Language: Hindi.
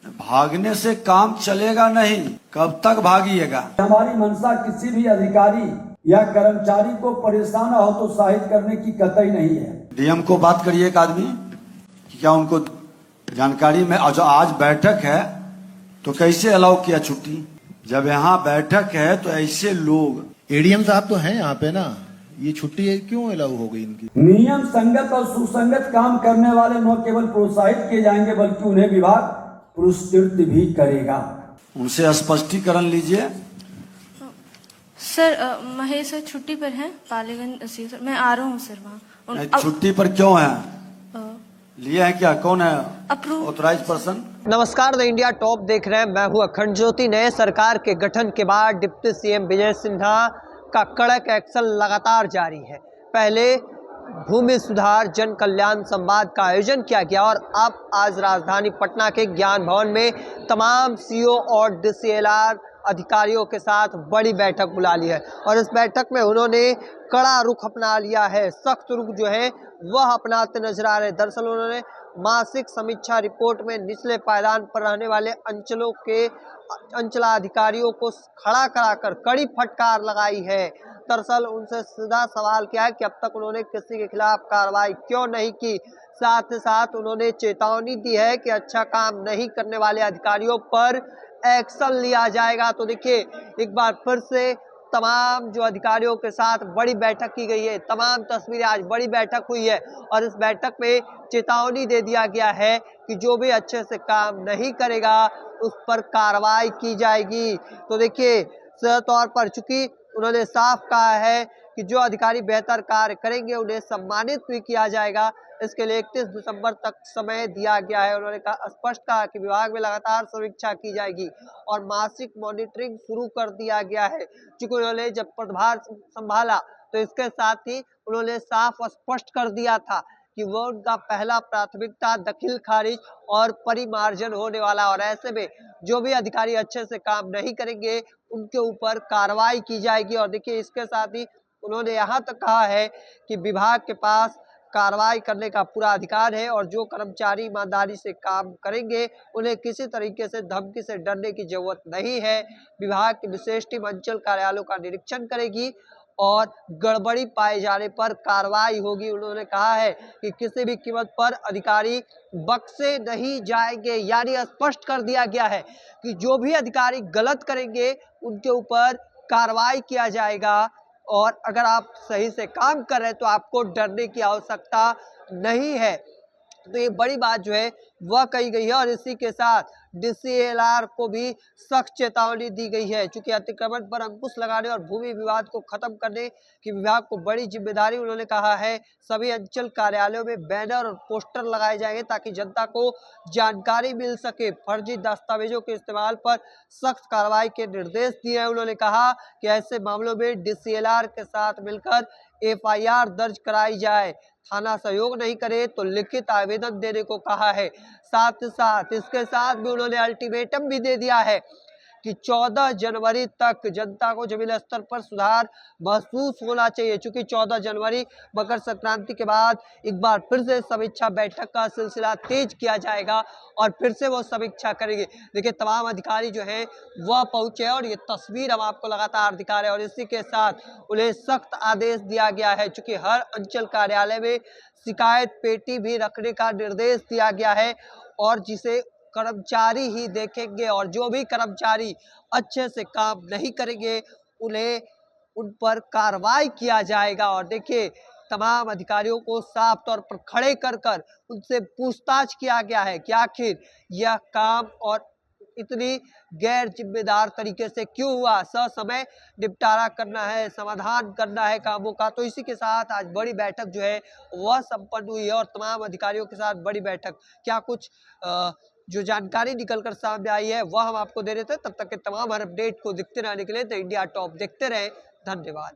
भागने से काम चलेगा नहीं, कब तक भागिएगा। हमारी मंशा किसी भी अधिकारी या कर्मचारी को परेशान और हतोत्साहित करने की कतई नहीं है। डीएम को बात करिए एक आदमी, क्या उनको जानकारी में जो आज बैठक है तो कैसे अलाउ किया छुट्टी? जब यहाँ बैठक है तो ऐसे लोग, एडीएम साहब तो हैं यहाँ पे ना, ये छुट्टी क्यों अलाउ हो गई इनकी? नियम संगत और सुसंगत काम करने वाले न केवल प्रोत्साहित किए जाएंगे बल्कि उन्हें विभाग पुरस्कृत भी करेगा। उनसे स्पष्टीकरण लीजिए। सर महेश सर छुट्टी पर हैं पालीगंज से, सर मैं आ रहा हूँ सर वहाँ। छुट्टी पर क्यों है? लिए हैं क्या? कौन है अप्रूव ऑथराइज पर्सन? नमस्कार, द इंडिया टॉप देख रहे हैं, मैं हूं अखंड ज्योति। नए सरकार के गठन के बाद डिप्टी सीएम विजय सिन्हा का कड़क एक्शन लगातार जारी है। पहले भूमि सुधार जन कल्याण संवाद का आयोजन किया गया और अब आज राजधानी पटना के ज्ञान भवन में तमाम सीओ और डीसीएलआर अधिकारियों के साथ बड़ी बैठक बुला ली है और इस बैठक में उन्होंने कड़ा रुख अपना लिया है। सख्त रुख जो है वह अपनाते नजर आ रहे। दरअसल उन्होंने मासिक समीक्षा रिपोर्ट में निचले पायदान पर रहने वाले अंचलों के अंचलाधिकारियों को खड़ा कराकर कड़ी फटकार लगाई है। दरअसल उनसे सीधा सवाल किया है कि अब तक उन्होंने किसी के खिलाफ कार्रवाई क्यों नहीं की। साथ ही साथ उन्होंने चेतावनी दी है कि अच्छा काम नहीं करने वाले अधिकारियों पर एक्शन लिया जाएगा। तो देखिए, एक बार फिर से तमाम जो अधिकारियों के साथ बड़ी बैठक की गई है, तमाम तस्वीरें, आज बड़ी बैठक हुई है और इस बैठक में चेतावनी दे दिया गया है कि जो भी अच्छे से काम नहीं करेगा उस पर कार्रवाई की जाएगी। तो देखिए, सीधे तौर पर चूंकि उन्होंने साफ कहा है कि जो अधिकारी बेहतर कार्य करेंगे उन्हें सम्मानित भी किया जाएगा। इसके लिए 31 दिसंबर तक समय दिया गया है। उन्होंने स्पष्ट कहा कि विभाग में लगातार समीक्षा की जाएगी और मासिक मॉनिटरिंग शुरू कर दिया गया है। क्योंकि उन्होंने जब पदभार संभाला तो इसके साथ ही उन्होंने साफ स्पष्ट कर दिया था कि वो उनका पहला प्राथमिकता दखल खारिज और परिमार्जन होने वाला, और ऐसे में जो भी अधिकारी अच्छे से काम नहीं करेंगे उनके ऊपर कार्रवाई की जाएगी। और देखिए, इसके साथ ही उन्होंने यहाँ तक कहा है कि विभाग के पास कार्रवाई करने का पूरा अधिकार है और जो कर्मचारी ईमानदारी से काम करेंगे उन्हें किसी तरीके से धमकी से डरने की जरूरत नहीं है। विभाग की विशेष टीम अंचल कार्यालयों का निरीक्षण करेगी और गड़बड़ी पाए जाने पर कार्रवाई होगी। उन्होंने कहा है कि किसी भी कीमत पर अधिकारी बख्शे नहीं जाएंगे, यानी स्पष्ट कर दिया गया है कि जो भी अधिकारी गलत करेंगे उनके ऊपर कार्रवाई किया जाएगा और अगर आप सही से काम कर रहे हैं तो आपको डरने की आवश्यकता नहीं है। तो ये बड़ी बात जो है वह कही गई है और इसी के साथ डीसीएलआर को भी सख्त चेतावनी दी गई है। चूंकि अतिक्रमण पर अंकुश लगाने और भूमि विवाद को खत्म करने की विभाग को बड़ी जिम्मेदारी उन्होंने कहा है। सभी अंचल कार्यालयों में बैनर और पोस्टर लगाए जाएंगे ताकि जनता को जानकारी मिल सके। फर्जी दस्तावेजों के इस्तेमाल पर सख्त कार्रवाई के निर्देश दिए हैं। उन्होंने कहा कि ऐसे मामलों में डीसीएलआर के साथ मिलकर एफआईआर दर्ज कराई जाए। थाना सहयोग नहीं करे तो लिखित आवेदन देने को कहा है। साथ ही साथ इसके साथ भी उन्होंने अल्टीमेटम भी दे दिया है कि 14 जनवरी तक जनता को जमीन स्तर पर सुधार महसूस होना चाहिए। चूंकि 14 जनवरी मकर संक्रांति के बाद एक बार फिर से समीक्षा बैठक का सिलसिला तेज किया जाएगा और फिर से वो समीक्षा करेंगे। देखिए, तमाम अधिकारी जो हैं वह पहुंचे और ये तस्वीर हम आपको लगातार दिखा रहे हैं और इसी के साथ उन्हें सख्त आदेश दिया गया है। चूंकि हर अंचल कार्यालय में शिकायत पेटी भी रखने का निर्देश दिया गया है और जिसे कर्मचारी ही देखेंगे और जो भी कर्मचारी अच्छे से काम नहीं करेंगे उन्हें उन पर कार्रवाई किया जाएगा। और देखिए, तमाम अधिकारियों को साफ तौर पर खड़े कर कर उनसे पूछताछ किया गया है कि आखिर यह काम और इतनी गैर जिम्मेदार तरीके से क्यों हुआ। समय निपटारा करना है, समाधान करना है कामों का। तो इसी के साथ आज बड़ी बैठक जो है वह संपन्न हुई है और तमाम अधिकारियों के साथ बड़ी बैठक। क्या कुछ जो जानकारी निकलकर सामने आई है वह हम आपको दे रहे थे। तब तक के तमाम हर अपडेट को दिखते रहने के लिए द इंडिया टॉप देखते रहें। धन्यवाद।